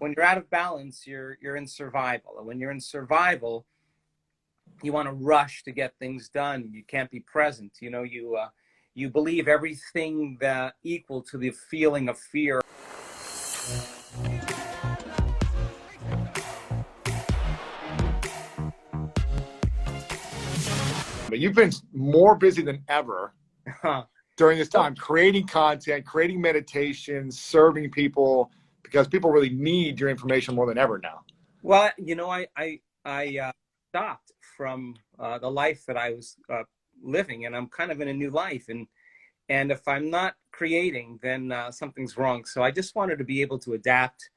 when you're out of balance, you're in survival. And when you're in survival, you want to rush to get things done. You can't be present. You believe everything that equal to the feeling of fear. But you've been more busy than ever during this time, creating content, creating meditations, serving people, because people really need your information more than ever now. Well, I stopped from the life that I was living, and I'm kind of in a new life. And if I'm not creating, then something's wrong. So I just wanted to be able to adapt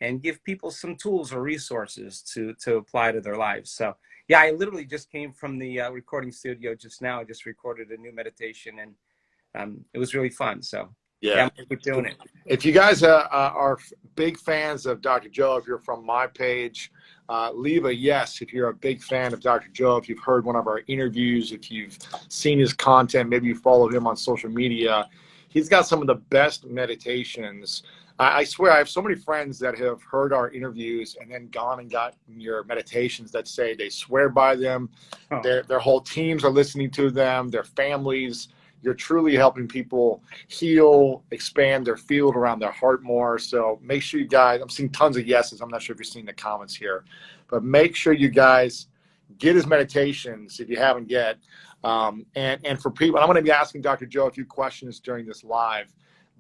and give people some tools or resources to apply to their lives. So yeah, I literally just came from the recording studio just now. I just recorded a new meditation, and it was really fun. So yeah, I'm gonna keep doing it. If you guys are big fans of Dr. Joe, if you're from my page, leave a yes if you're a big fan of Dr. Joe, if you've heard one of our interviews, if you've seen his content, maybe you follow him on social media. He's got some of the best meditations. I swear, I have so many friends that have heard our interviews and then gone and got your meditations that say they swear by them. Oh. Their whole teams are listening to them, their families. You're truly helping people heal, expand their field around their heart more. So make sure you guys, I'm seeing tons of yeses. I'm not sure if you're seeing the comments here, but make sure you guys get his meditations if you haven't yet. And for people, I'm going to be asking Dr. Joe a few questions during this live.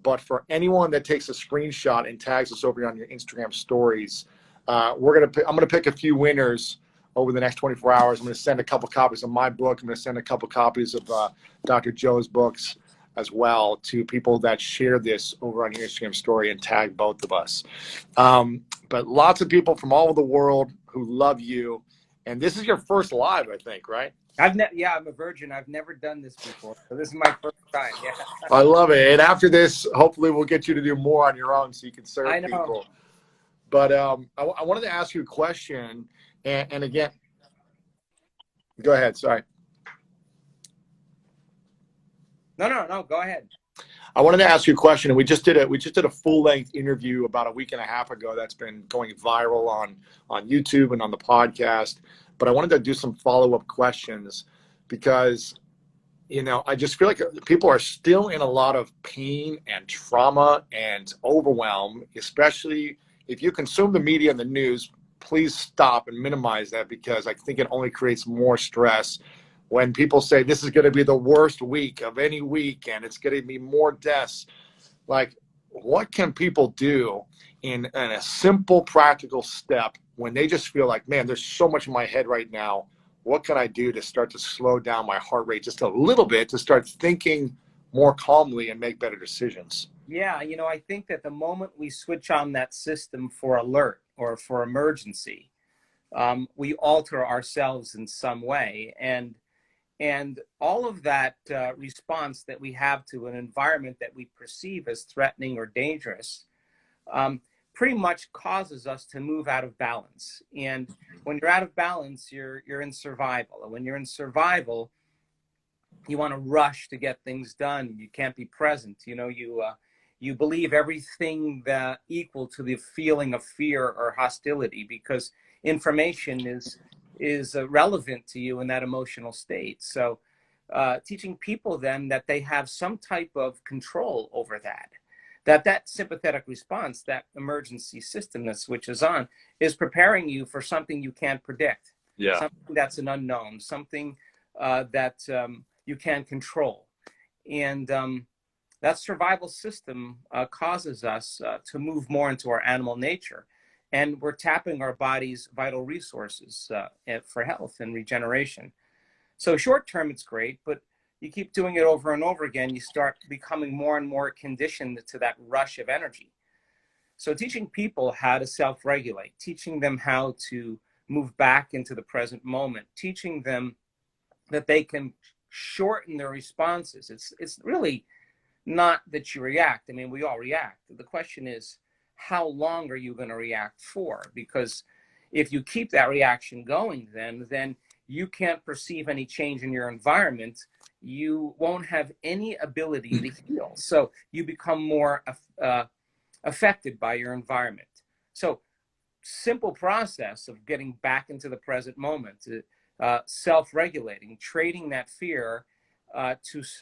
But for anyone that takes a screenshot and tags us over on your Instagram stories, I'm going to pick a few winners over the next 24 hours. I'm going to send a couple copies of my book. I'm going to send a couple copies of Dr. Joe's books as well to people that share this over on your Instagram story and tag both of us. But lots of people from all over the world who love you. And this is your first live, I think, right? Yeah, I'm a virgin. I've never done this before. So this is my first time. Yeah. I love it. And after this, hopefully we'll get you to do more on your own so you can serve people. But I wanted to ask you a question. And again, go ahead. Sorry. No, go ahead. I wanted to ask you a question, and we just did a full-length interview about a week and a half ago that's been going viral on YouTube and on the podcast. But I wanted to do some follow-up questions because, I just feel like people are still in a lot of pain and trauma and overwhelm, especially if you consume the media and the news. Please stop and minimize that, because I think it only creates more stress. When people say this is going to be the worst week of any week and it's going to be more deaths, like, what can people do in a simple, practical step when they just feel like, man, there's so much in my head right now. What can I do to start to slow down my heart rate just a little bit, to start thinking more calmly and make better decisions? Yeah, I think that the moment we switch on that system for alert or for emergency, we alter ourselves in some way. And all of that response that we have to an environment that we perceive as threatening or dangerous pretty much causes us to move out of balance. And when you're out of balance, you're in survival. And when you're in survival, you want to rush to get things done. You can't be present. You believe everything that equal to the feeling of fear or hostility, because information is relevant to you in that emotional state. So teaching people then that they have some type of control over that sympathetic response, that emergency system that switches on, is preparing you for something you can't predict. Yeah. Something that's an unknown, something that you can't control. And that survival system causes us to move more into our animal nature. And we're tapping our body's vital resources for health and regeneration. So short term, it's great, but you keep doing it over and over again, you start becoming more and more conditioned to that rush of energy. So teaching people how to self-regulate, teaching them how to move back into the present moment, teaching them that they can shorten their responses. It's really not that you react. I mean, we all react. The question is, how long are you going to react for? Because if you keep that reaction going, then you can't perceive any change in your environment. You won't have any ability to heal. So you become more affected by your environment. So simple process of getting back into the present moment, self-regulating, trading that fear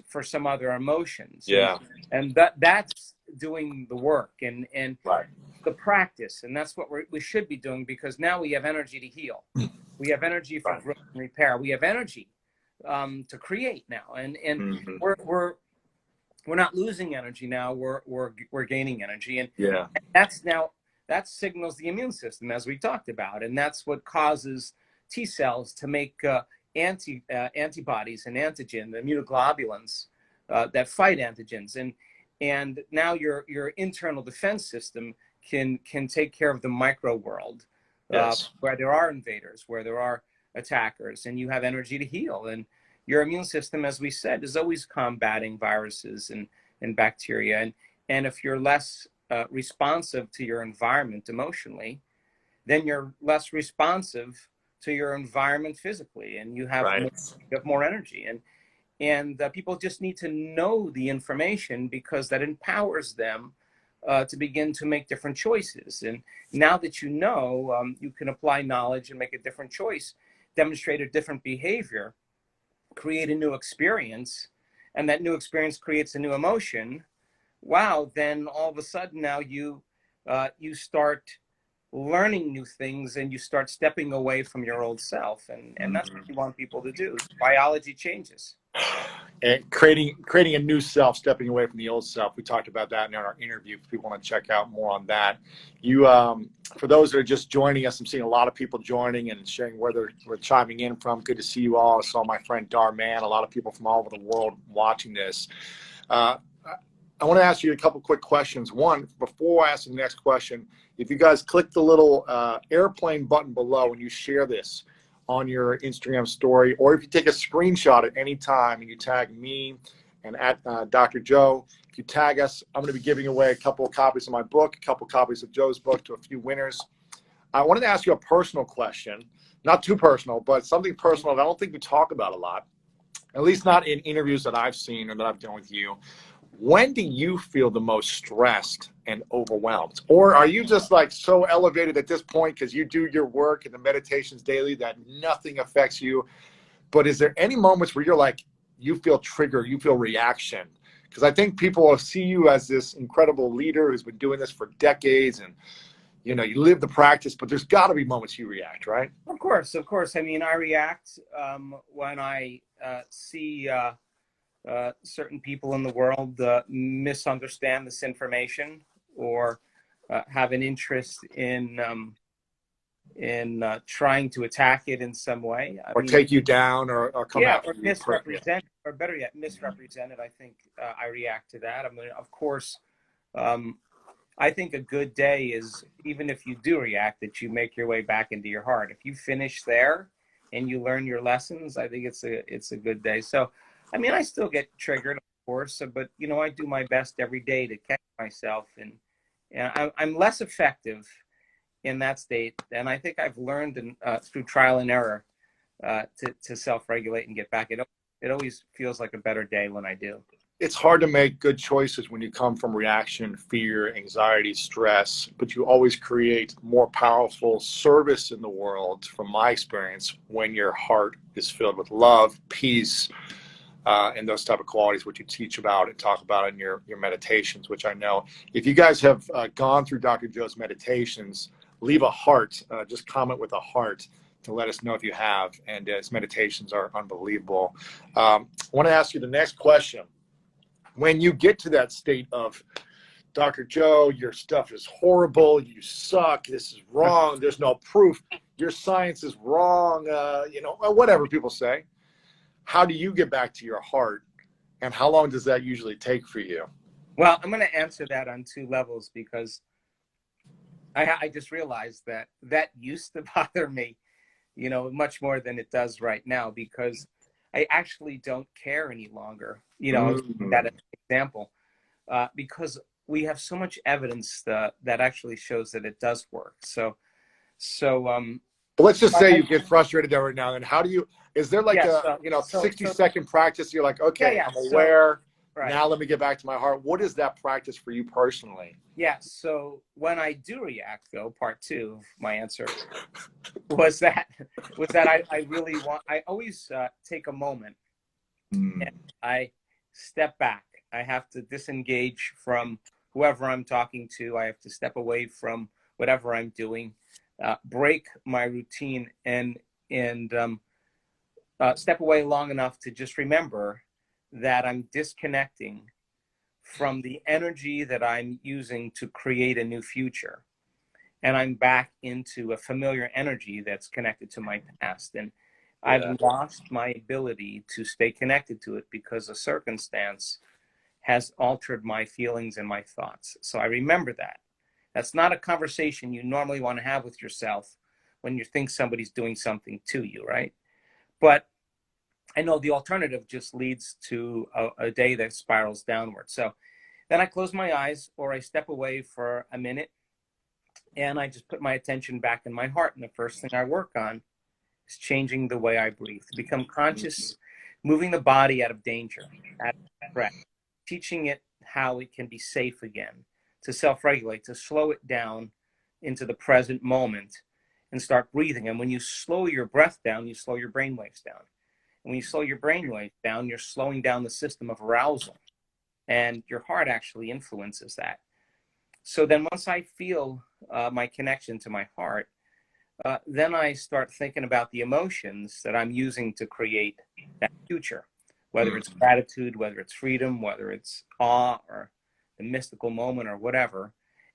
for some other emotions. Yeah. And that's doing the work and Right. the practice. And that's what we should be doing, because now we have energy to heal. We have energy for growth and repair. We have energy to create now. And we're not losing energy now. We're gaining energy. And that signals the immune system, as we talked about. And that's what causes T cells to make antibodies and antigen, the immunoglobulins that fight antigens. And now your internal defense system can take care of the micro world, where there are invaders, where there are attackers, and you have energy to heal. And your immune system, as we said, is always combating viruses and bacteria. And if you're less responsive to your environment emotionally, then you're less responsive to your environment physically, and you have more energy. And people just need to know the information, because that empowers them to begin to make different choices. And now that you know, you can apply knowledge and make a different choice, demonstrate a different behavior, create a new experience, and that new experience creates a new emotion. Wow, then all of a sudden now you start learning new things, and you start stepping away from your old self. And that's what you want people to do. Biology changes. And creating a new self, stepping away from the old self. We talked about that in our interview. If people want to check out more on that, for those that are just joining us, I'm seeing a lot of people joining and sharing where they're chiming in from. Good to see you all. I saw my friend Darman, a lot of people from all over the world watching this. I want to ask you a couple quick questions. One, before I ask the next question, if you guys click the little airplane button below and you share this on your Instagram story, or if you take a screenshot at any time and you tag me and at Dr. Joe, if you tag us, I'm going to be giving away a couple of copies of my book, a couple of copies of Joe's book to a few winners. I wanted to ask you a personal question, not too personal, but something personal that I don't think we talk about a lot, at least not in interviews that I've seen or that I've done with you. When do you feel the most stressed and overwhelmed? Or are you just like so elevated at this point because you do your work and the meditations daily that nothing affects you? But is there any moments where you're like, you feel trigger, you feel reaction? Because I think people will see you as this incredible leader who's been doing this for decades, and you live the practice, but there's got to be moments you react, right? Of course. I mean, I react when I see certain people in the world misunderstand this information, or have an interest in trying to attack it in some way, or take you down, or come after you, misrepresent, or better yet, misrepresent it. I think I react to that. I mean, of course, I think a good day is, even if you do react, that you make your way back into your heart. If you finish there and you learn your lessons, I think it's a good day. So, I mean, I still get triggered, of course, but I do my best every day to catch myself, and I'm less effective in that state. And I think I've learned through trial and error to self-regulate and get back. It always feels like a better day when I do. It's hard to make good choices when you come from reaction, fear, anxiety, stress, but you always create more powerful service in the world, from my experience, when your heart is filled with love, peace, and those type of qualities, which you teach about and talk about in your meditations, which I know. If you guys have gone through Dr. Joe's meditations, leave a heart, just comment with a heart to let us know if you have, and his meditations are unbelievable. I want to ask you the next question. When you get to that state of, Dr. Joe, your stuff is horrible, you suck, this is wrong, there's no proof, your science is wrong, whatever people say, how do you get back to your heart, and how long does that usually take for you? Well, I'm going to answer that on two levels, because I just realized that used to bother me, much more than it does right now, because I actually don't care any longer, that example, because we have so much evidence that actually shows that it does work. So let's just say you get frustrated there right now. And how do you, is there like 60-second practice? You're like, okay, I'm aware, Right. Now let me get back to my heart. What is that practice for you personally? Yes. So when I do react, though, part two of my answer was that I really want. I always take a moment and Mm. I step back. I have to disengage from whoever I'm talking to. I have to step away from whatever I'm doing, break my routine, and step away long enough to just remember that I'm disconnecting from the energy that I'm using to create a new future. And I'm back into a familiar energy that's connected to my past. And Yeah. I've lost my ability to stay connected to it because a circumstance has altered my feelings and my thoughts. So I remember that. That's not a conversation you normally want to have with yourself when you think somebody's doing something to you, right? But I know the alternative just leads to a day that spirals downward. So then I close my eyes or I step away for a minute and I just put my attention back in my heart. And the first thing I work on is changing the way I breathe, to become conscious, moving the body out of danger, out of threat, teaching it how it can be safe again, to self-regulate, to slow it down into the present moment and start breathing. And when you slow your breath down, you slow your brain waves down. And when you slow your brain waves down, you're slowing down the system of arousal. And your heart actually influences that. So then once I feel my connection to my heart, then I start thinking about the emotions that I'm using to create that future, whether it's gratitude, whether it's freedom, whether it's awe or the mystical moment or whatever.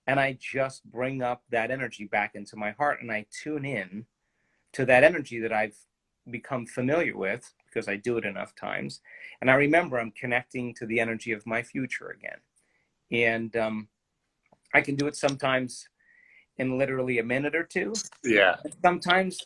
And I just bring up that energy back into my heart and I tune in to that energy that I've become familiar with because I do it enough times. And I remember I'm connecting to the energy of my future again. And I can do it sometimes in literally a minute or two. Yeah. Sometimes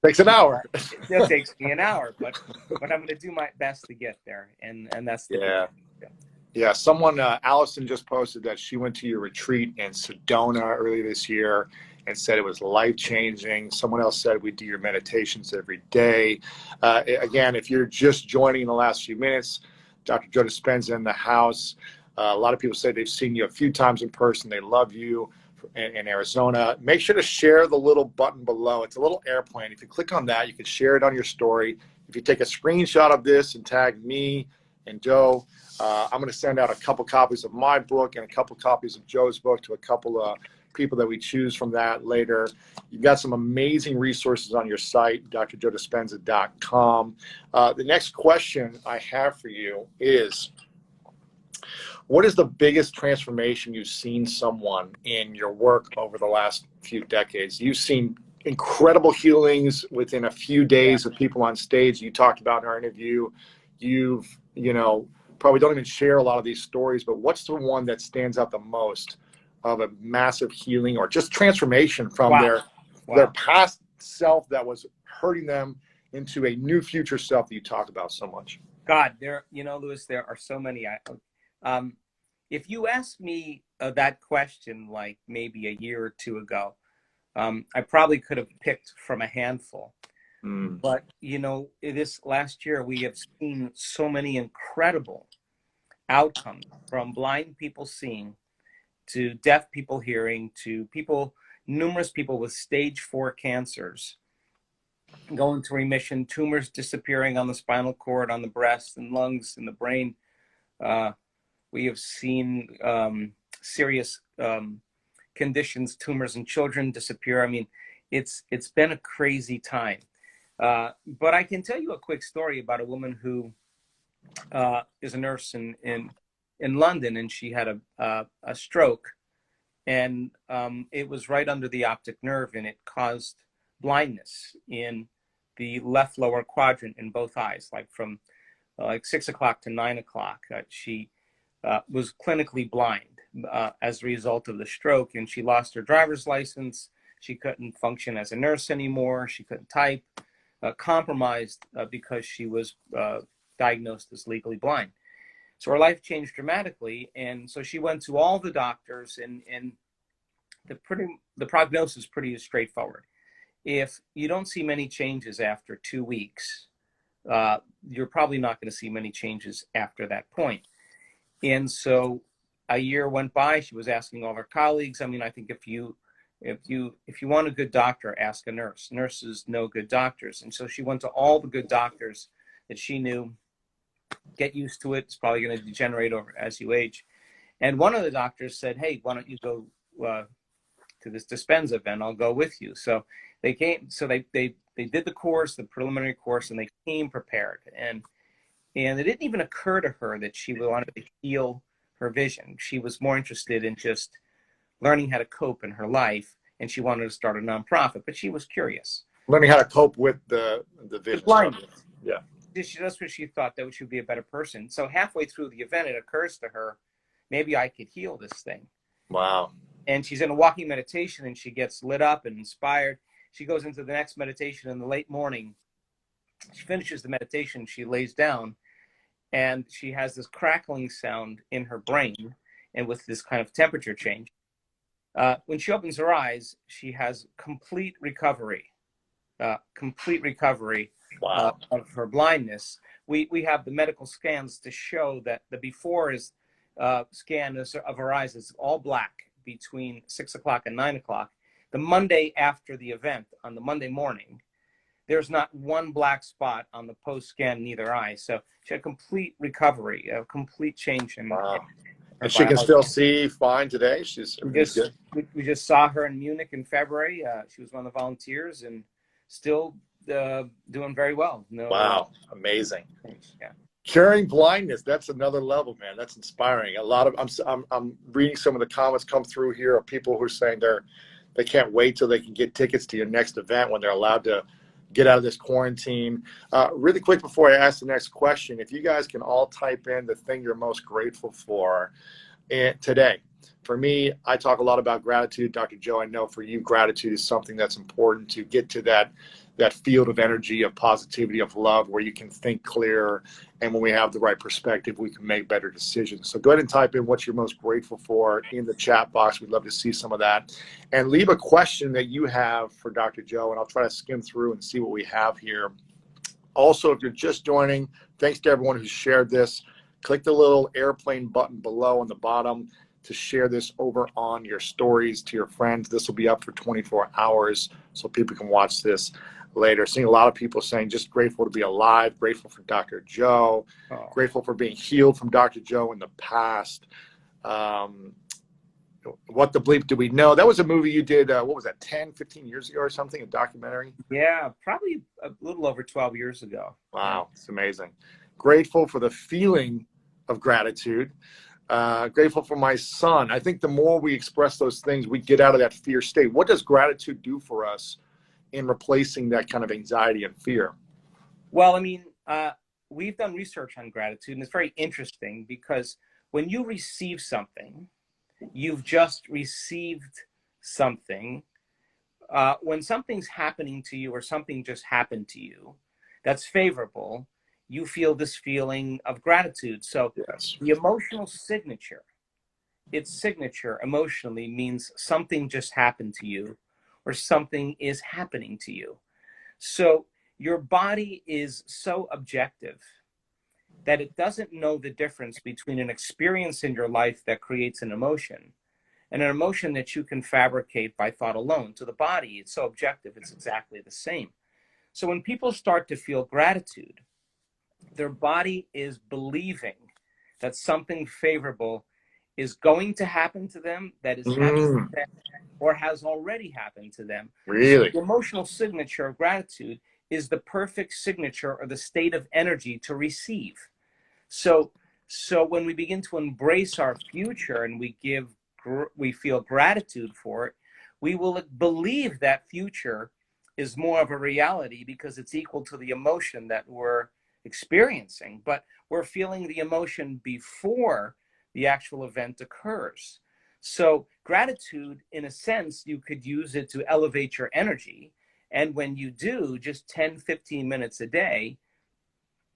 Takes an hour. it takes me an hour, but I'm going to do my best to get there. And that's the Yeah. goal. Yeah. Someone, Allison just posted that she went to your retreat in Sedona early this year and said it was life-changing. Someone else said we do your meditations every day. Again, if you're just joining in the last few minutes, Dr. Joe Dispenza in the house. A lot of people say they've seen you a few times in person. They love you in Arizona. Make sure to share the little button below. It's a little airplane. If you click on that, you can share it on your story. If you take a screenshot of this and tag me and Joe, I'm going to send out a couple copies of my book and a couple copies of Joe's book to a couple of people that we choose from that later. You've got some amazing resources on your site, drjoedispenza.com. The next question I have for you is, what is the biggest transformation you've seen someone in your work over the last few decades? You've seen incredible healings within a few days of people on stage you talked about in our interview. You've, probably don't even share a lot of these stories, but what's the one that stands out the most of a massive healing or just transformation from their past self that was hurting them into a new future self that you talk about so much? God, Louis, there are so many. If you asked me that question like maybe a year or two ago, I probably could have picked from a handful. But, this last year, we have seen so many incredible outcomes, from blind people seeing to deaf people hearing to numerous people with stage 4 cancers going to remission, tumors disappearing on the spinal cord, on the breast and lungs and the brain. We have seen serious conditions, tumors in children disappear. I mean, it's been a crazy time. But I can tell you a quick story about a woman who is a nurse in London, and she had a stroke, and it was right under the optic nerve, and it caused blindness in the left lower quadrant in both eyes, like from like 6 o'clock to 9 o'clock. She was clinically blind as a result of the stroke, and she lost her driver's license. She couldn't function as a nurse anymore. She couldn't type, compromised because she was diagnosed as legally blind. So her life changed dramatically, and so she went to all the doctors, and the prognosis is pretty straightforward. If you don't see many changes after 2 weeks, you're probably not going to see many changes after that point. And so a year went by. She was asking all of her colleagues. I mean, I think if you want a good doctor, ask a nurse. Nurses know good doctors. And so she went to all the good doctors that she knew. Get used to it. It's probably going to degenerate over as you age. And one of the doctors said, hey, why don't you go to this Dispenza event? I'll go with you. So they came. So they did the course, the preliminary course, and they came prepared. And it didn't even occur to her that she wanted to heal her vision. She was more interested in just learning how to cope in her life, and she wanted to start a nonprofit, but she was curious. Learning how to cope with the vision. Blindness. Yeah. That's what she thought, that she would be a better person. So halfway through the event, it occurs to her, maybe I could heal this thing. Wow. And she's in a walking meditation, and she gets lit up and inspired. She goes into the next meditation in the late morning. She finishes the meditation, she lays down, and she has this crackling sound in her brain, and with this kind of temperature change. When she opens her eyes, she has complete recovery. Wow. Of her blindness. We have the medical scans to show that the before is scan of her eyes is all black between 6 o'clock and 9 o'clock. The Monday after the event, on the Monday morning, there's not one black spot on the post-scan in either eye. So she had complete recovery, a complete change in. Wow. And she can still see fine today. We just saw her in Munich in February. She was one of the volunteers and still doing very well. Wow, amazing. Yeah. Curing blindness, that's another level, man. That's inspiring. A lot of I'm reading some of the comments come through here of people who are saying they can't wait till they can get tickets to your next event when they're allowed to get out of this quarantine. Really quick before I ask the next question, if you guys can all type in the thing you're most grateful for today. For me, I talk a lot about gratitude. Dr. Joe, I know for you, gratitude is something that's important to get to that field of energy, of positivity, of love, where you can think clearer. And when we have the right perspective, we can make better decisions. So go ahead and type in what you're most grateful for in the chat box. We'd love to see some of that. And leave a question that you have for Dr. Joe, and I'll try to skim through and see what we have here. Also, if you're just joining, thanks to everyone who's shared this. Click the little airplane button below on the bottom to share this over on your stories to your friends. This will be up for 24 hours so people can watch this later. Seeing a lot of people saying just grateful to be alive, grateful for Dr. Joe, grateful for being healed from Dr. Joe in the past. What the bleep do we know? That was a movie you did, what was that, 10, 15 years ago or something, a documentary? Yeah, probably a little over 12 years ago. Wow, it's amazing. Grateful for the feeling of gratitude. Grateful for my son. I think the more we express those things, we get out of that fear state. What does gratitude do for us in replacing that kind of anxiety and fear? Well, I mean, we've done research on gratitude, and it's very interesting because when you receive something, you've just received something. When something's happening to you or something just happened to you that's favorable, you feel this feeling of gratitude. So yes. The emotional signature, its signature emotionally means something just happened to you or something is happening to you. So your body is so objective that it doesn't know the difference between an experience in your life that creates an emotion and an emotion that you can fabricate by thought alone. To the body, it's so objective, it's exactly the same. So when people start to feel gratitude, their body is believing that something favorable is going to happen to them, that is happening to them, or has already happened to them. Really? So the emotional signature of gratitude is the perfect signature or the state of energy to receive. So when we begin to embrace our future and we feel gratitude for it, we will believe that future is more of a reality because it's equal to the emotion that we're experiencing, but we're feeling the emotion before the actual event occurs. So gratitude, in a sense, you could use it to elevate your energy. And when you do, just 10, 15 minutes a day,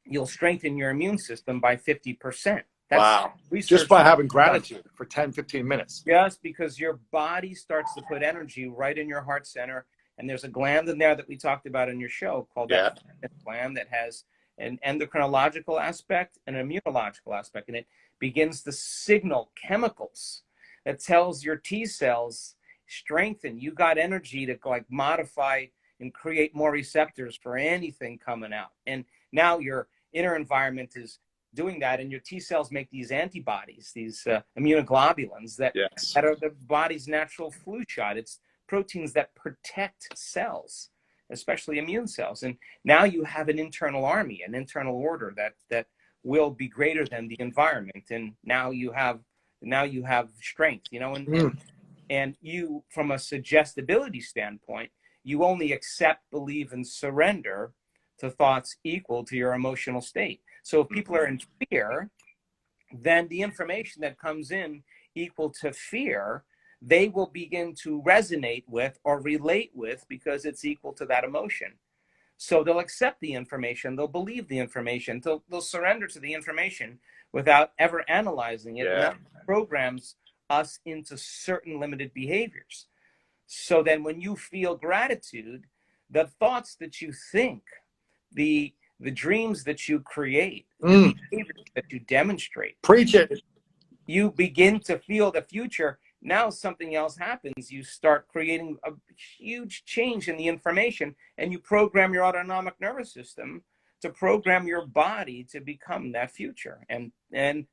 you'll strengthen your immune system by 50%. Wow. Just by having gratitude for 10, 15 minutes. Yes, because your body starts to put energy right in your heart center. And there's a gland in there that we talked about in your show called that gland that has an endocrinological aspect and an immunological aspect, and it begins to signal chemicals that tells your T cells, strengthen, you got energy to like modify and create more receptors for anything coming out. And now your inner environment is doing that, and your T cells make these antibodies, these immunoglobulins that, Yes. that are the body's natural flu shot. It's proteins that protect cells, especially immune cells. And now you have an internal army, an internal order that will be greater than the environment. And now you have strength, you know, and you, from a suggestibility standpoint, you only accept, believe, and surrender to thoughts equal to your emotional state. So if people are in fear, then the information that comes in equal to fear, they will begin to resonate with or relate with because it's equal to that emotion. So they'll accept the information, they'll believe the information, they'll surrender to the information without ever analyzing it. Yeah. And that programs us into certain limited behaviors. So then when you feel gratitude, the thoughts that you think, the dreams that you create, the behaviors that you demonstrate, Preach it. you begin to feel the future. Now something else happens. You start creating a huge change in the information, and you program your autonomic nervous system to program your body to become that future. And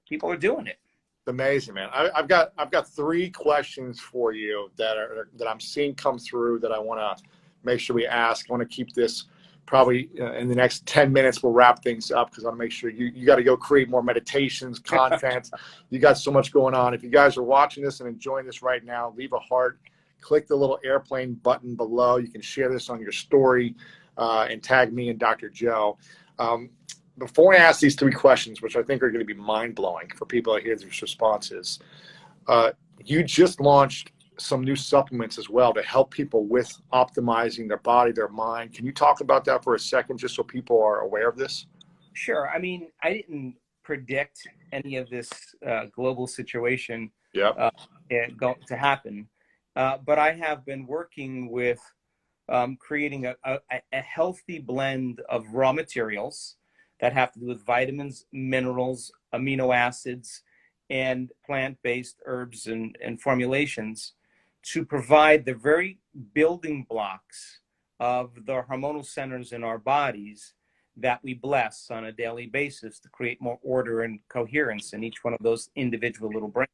people are doing it. Amazing, man. I've got 3 questions for you that I'm seeing come through that I want to make sure we ask. I want to keep this probably in the next 10 minutes. We'll wrap things up because I want to make sure you got to go create more meditations, content. You got so much going on. If you guys are watching this and enjoying this right now, leave a heart, click the little airplane button below. You can share this on your story and tag me and Dr. Joe. Before I ask these 3 questions, which I think are going to be mind-blowing for people to hear these responses, you just launched some new supplements as well to help people with optimizing their body, their mind. Can you talk about that for a second, just so people are aware of this? Sure. I mean, I didn't predict any of this global situation Yeah. going to happen, but I have been working with creating a healthy blend of raw materials that have to do with vitamins, minerals, amino acids, and plant-based herbs and formulations to provide the very building blocks of the hormonal centers in our bodies that we bless on a daily basis to create more order and coherence in each one of those individual little brains.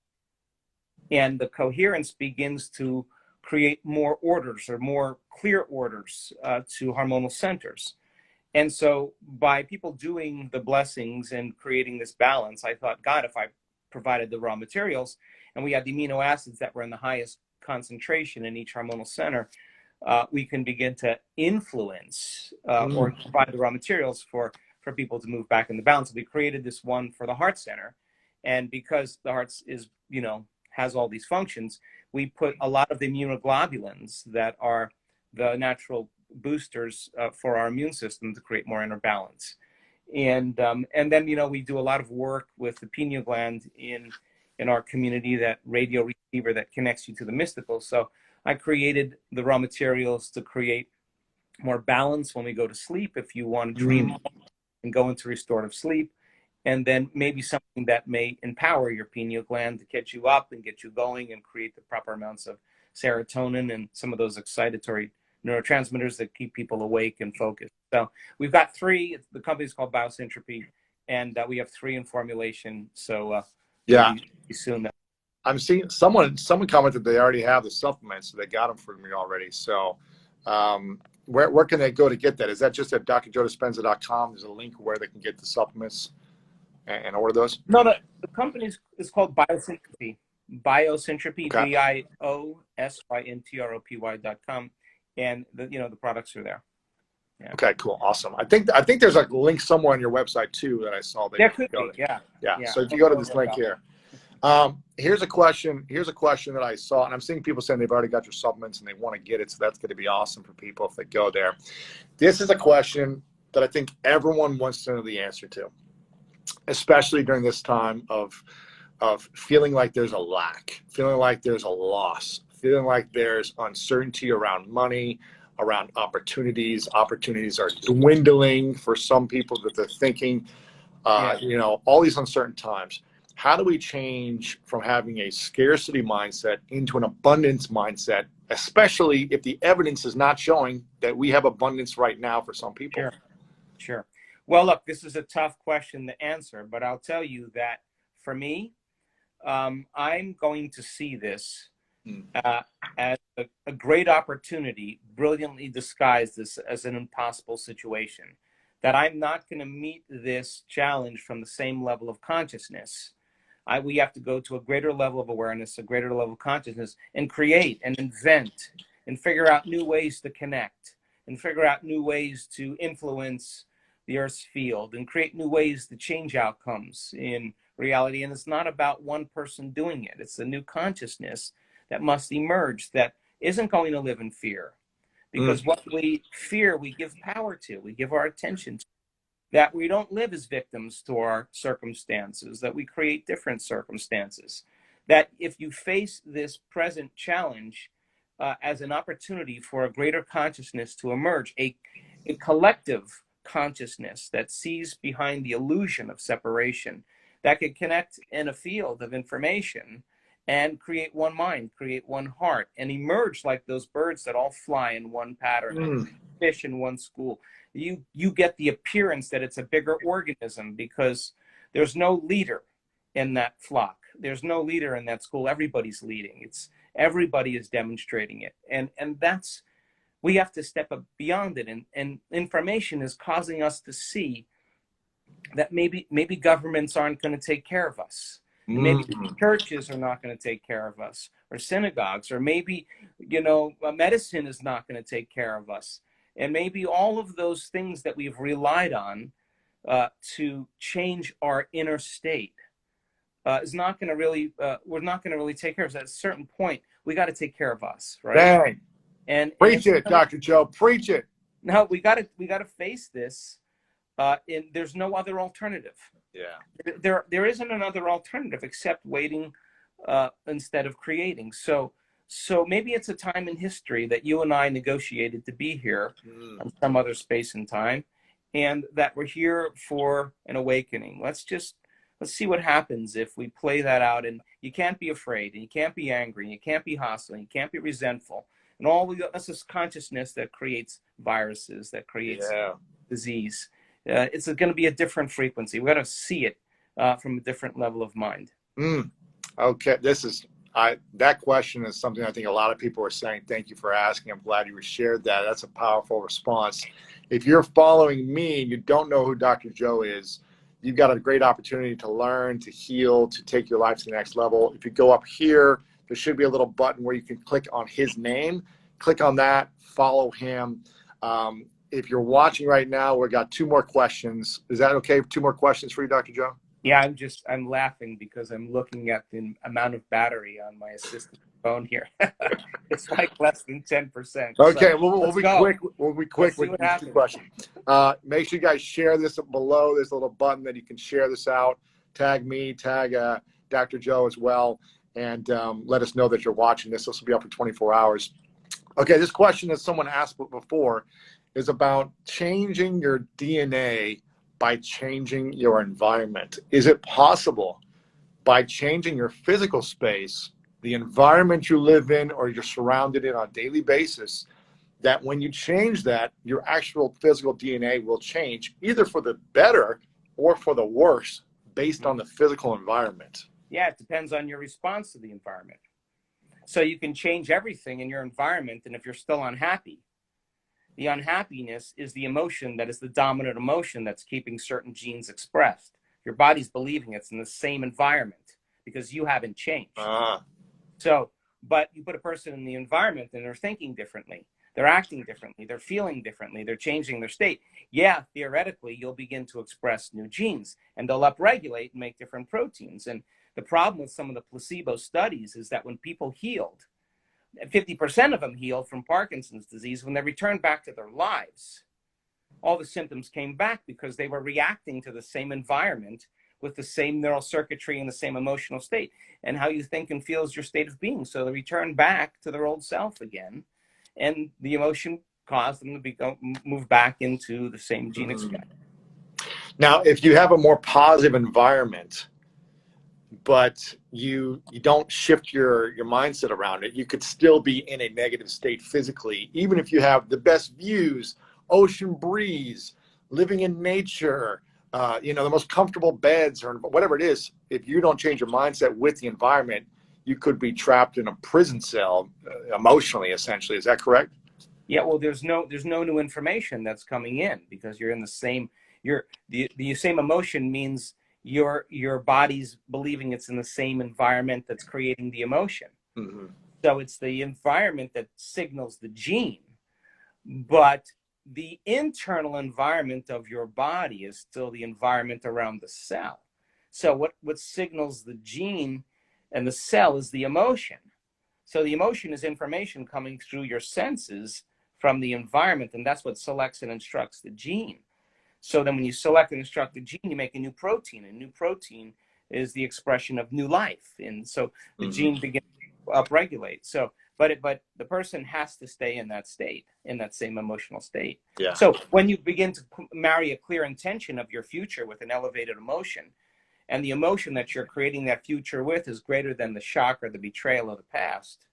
And the coherence begins to create more orders or more clear orders to hormonal centers. And so by people doing the blessings and creating this balance, I thought, God, if I provided the raw materials and we had the amino acids that were in the highest concentration in each hormonal center, we can begin to influence or provide the raw materials for people to move back in the balance. So we created this one for the heart center. And because the heart is, you know, has all these functions, we put a lot of the immunoglobulins that are the natural boosters for our immune system to create more inner balance. And then, you know, we do a lot of work with the pineal gland in our community, that radio receiver that connects you to the mystical. So I created the raw materials to create more balance when we go to sleep, if you want to dream and go into restorative sleep. And then maybe something that may empower your pineal gland to get you up and get you going and create the proper amounts of serotonin and some of those excitatory neurotransmitters that keep people awake and focused. So we've got 3. The company's called Biosyntropy, and we have 3 in formulation. So Yeah. Soon. I'm seeing someone commented they already have the supplements, so they got them from me already. So where can they go to get that? Is that just at drjoedispenza.com? There's a link where they can get the supplements and order those? No, the company is called Biosyntropy. Biosyntropy, Okay. BIOSYNTROPY.com, and the products are there. Yeah. Okay, cool, awesome. I think there's a link somewhere on your website too that I saw. There could be, yeah. So if you go to this link here, here's a question that I saw, and I'm seeing people saying they've already got your supplements and they want to get it, so that's going to be awesome for people if they go there. This is a question that I think everyone wants to know the answer to, especially during this time of feeling like there's a lack, feeling like there's a loss, feeling like there's uncertainty around money, around opportunities. Opportunities are dwindling for some people that they're thinking, Yeah. you know, all these uncertain times. How do we change from having a scarcity mindset into an abundance mindset, especially if the evidence is not showing that we have abundance right now for some people? Sure. Sure. Well, look, this is a tough question to answer, but I'll tell you that for me, I'm going to see this Mm. as a great opportunity, brilliantly disguised as an impossible situation. That I'm not going to meet this challenge from the same level of consciousness. We have to go to a greater level of awareness, a greater level of consciousness, and create and invent and figure out new ways to connect and figure out new ways to influence the Earth's field and create new ways to change outcomes in reality. And it's not about one person doing it. It's a new consciousness that must emerge that isn't going to live in fear. Because what we fear, we give power to, we give our attention to. That we don't live as victims to our circumstances, that we create different circumstances. That if you face this present challenge as an opportunity for a greater consciousness to emerge, a collective consciousness that sees behind the illusion of separation, that could connect in a field of information and create one mind, create one heart, and emerge like those birds that all fly in one pattern and fish in one school. You get the appearance that it's a bigger organism because there's no leader in that flock. There's no leader in that school. Everybody's leading. It's everybody is demonstrating it. And that's, we have to step up beyond it. And information is causing us to see that maybe governments aren't going to take care of us. And maybe churches are not going to take care of us, or synagogues, or maybe, you know, medicine is not going to take care of us. And maybe all of those things that we've relied on to change our inner state is not going to really, we're not going to really take care of us. At a certain point, we got to take care of us, right? Dang. And Preach it, Dr. Joe. Preach it. No, we got to face this. There's no other alternative. Yeah. There isn't another alternative except waiting instead of creating. So maybe it's a time in history that you and I negotiated to be here in some other space and time, and that we're here for an awakening. Let's see what happens if we play that out. And you can't be afraid, and you can't be angry, and you can't be hostile, and you can't be resentful. And that's this consciousness that creates viruses, that creates disease. It's going to be a different frequency. We've got to see it from a different level of mind. Okay, that question is something I think a lot of people are saying. Thank you for asking. I'm glad you shared that. That's a powerful response. If you're following me and you don't know who Dr. Joe is, you've got a great opportunity to learn, to heal, to take your life to the next level. If you go up here, there should be a little button where you can click on his name. Click on that, follow him. If you're watching right now, we've got 2 more questions. Is that okay? 2 more questions for you, Dr. Joe? Yeah, I'm laughing because I'm looking at the amount of battery on my assistant phone here. It's like less than 10%. Okay, so we'll be quick. We'll be quick with these 2 questions. Make sure you guys share this below. There's a little button that you can share this out. Tag me, tag Dr. Joe as well, and let us know that you're watching this. This will be up for 24 hours. Okay, this question that someone asked before is about changing your DNA by changing your environment. Is it possible by changing your physical space, the environment you live in or you're surrounded in on a daily basis, that when you change that, your actual physical DNA will change either for the better or for the worse based on the physical environment? Yeah, it depends on your response to the environment. So you can change everything in your environment, and if you're still unhappy, the unhappiness is the emotion that is the dominant emotion that's keeping certain genes expressed. Your body's believing it's in the same environment because you haven't changed. So, but you put a person in the environment and they're thinking differently, they're acting differently, they're feeling differently, they're changing their state. Yeah, theoretically, you'll begin to express new genes and they'll upregulate and make different proteins. And the problem with some of the placebo studies is that when people healed, 50% of them healed from Parkinson's disease. When they returned back to their lives, all the symptoms came back because they were reacting to the same environment with the same neural circuitry and the same emotional state. And how you think and feel is your state of being. So they return back to their old self again, and the emotion cause them to move back into the same gene expression. Now, if you have a more positive environment, but you don't shift your mindset around it, you could still be in a negative state physically, even if you have the best views, ocean breeze, living in nature, the most comfortable beds, or whatever it is. If you don't change your mindset with the environment, you could be trapped in a prison cell, emotionally, essentially. Is that correct? Yeah, well, there's no new information that's coming in, because you're in the same, the same emotion means your body's believing it's in the same environment that's creating the emotion. Mm-hmm. So it's the environment that signals the gene, but the internal environment of your body is still the environment around the cell. So what signals the gene and the cell is the emotion. So the emotion is information coming through your senses from the environment, and that's what selects and instructs the gene. So then when you select and instruct the gene, you make a new protein. A new protein is the expression of new life. And so the gene begins to upregulate. So, but the person has to stay in that state, in that same emotional state. Yeah. So when you begin to marry a clear intention of your future with an elevated emotion, and the emotion that you're creating that future with is greater than the shock or the betrayal of the past,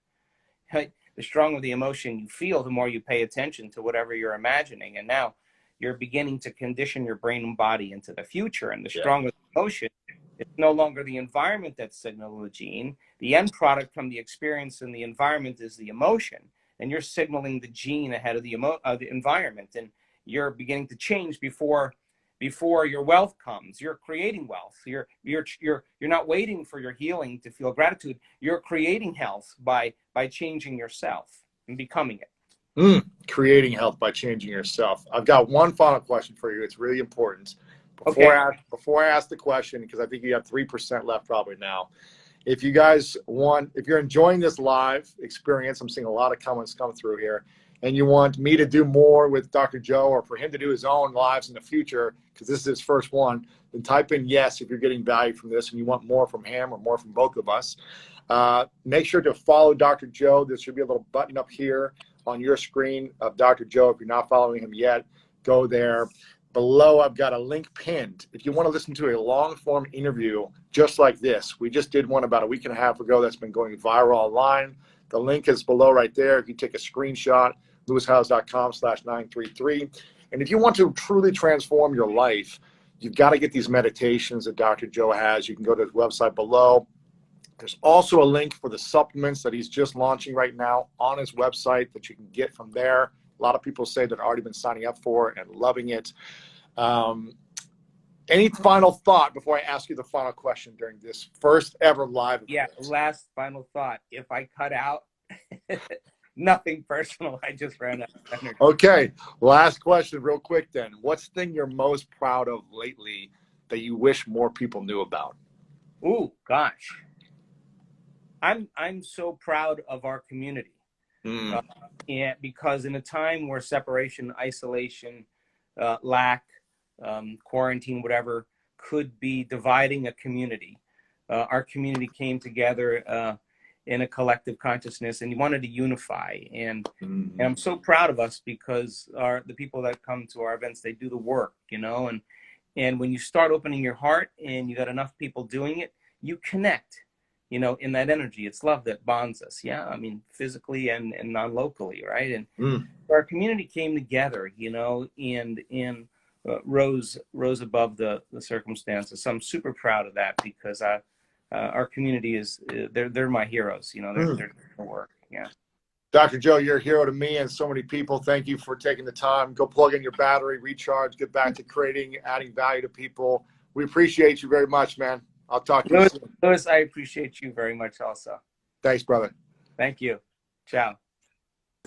right? The stronger the emotion you feel, the more you pay attention to whatever you're imagining. And now you're beginning to condition your brain and body into the future. And the stronger the emotion, it's no longer the environment that signals the gene. The end product from the experience in the environment is the emotion. And you're signaling the gene ahead of the environment. And you're beginning to change before your wealth comes. You're creating wealth. You're not waiting for your healing to feel gratitude. You're creating health by changing yourself and becoming it. Creating health by changing yourself. I've got one final question for you. It's really important. Before I ask the question, because I think you have 3% left probably now. If you guys if you're enjoying this live experience, I'm seeing a lot of comments come through here, and you want me to do more with Dr. Joe, or for him to do his own lives in the future, because this is his first one, then type in yes if you're getting value from this and you want more from him or more from both of us. Make sure to follow Dr. Joe. There should be a little button up here on your screen of Dr. Joe. If you're not following him yet, go there. Below, I've got a link pinned. If you want to listen to a long-form interview just like this, we just did one about a week and a half ago that's been going viral online. The link is below right there. If you take a screenshot, lewishowes.com/933. And if you want to truly transform your life, you've got to get these meditations that Dr. Joe has. You can go to his website below. There's also a link for the supplements that he's just launching right now on his website that you can get from there. A lot of people say that already been signing up for it and loving it. Any final thought before I ask you the final question during this first ever live event? Yeah, last final thought. If I cut out, nothing personal. I just ran out of energy. Okay, last question real quick then. What's the thing you're most proud of lately that you wish more people knew about? Ooh, gosh. I'm so proud of our community. And because in a time where separation, isolation, lack, quarantine, whatever, could be dividing a community, our community came together in a collective consciousness and wanted to unify. And I'm so proud of us, because the people that come to our events, they do the work, and when you start opening your heart and you got enough people doing it, you connect. In that energy. It's love that bonds us. Yeah, I mean, physically and non-locally, right? And our community came together, and rose above the circumstances. So I'm super proud of that, because our community is they're my heroes. They're their work. Yeah. Dr. Joe, you're a hero to me and so many people. Thank you for taking the time. Go plug in your battery, recharge, get back to creating, adding value to people. We appreciate you very much, man. I'll talk to you soon. Lewis, I appreciate you very much also. Thanks, brother. Thank you. Ciao.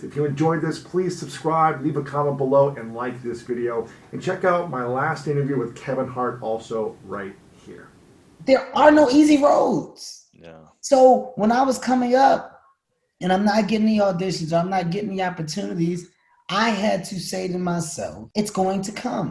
If you enjoyed this, please subscribe, leave a comment below, and like this video. And check out my last interview with Kevin Hart also right here. There are no easy roads. Yeah. So when I was coming up and I'm not getting the auditions, or I'm not getting the opportunities, I had to say to myself, it's going to come.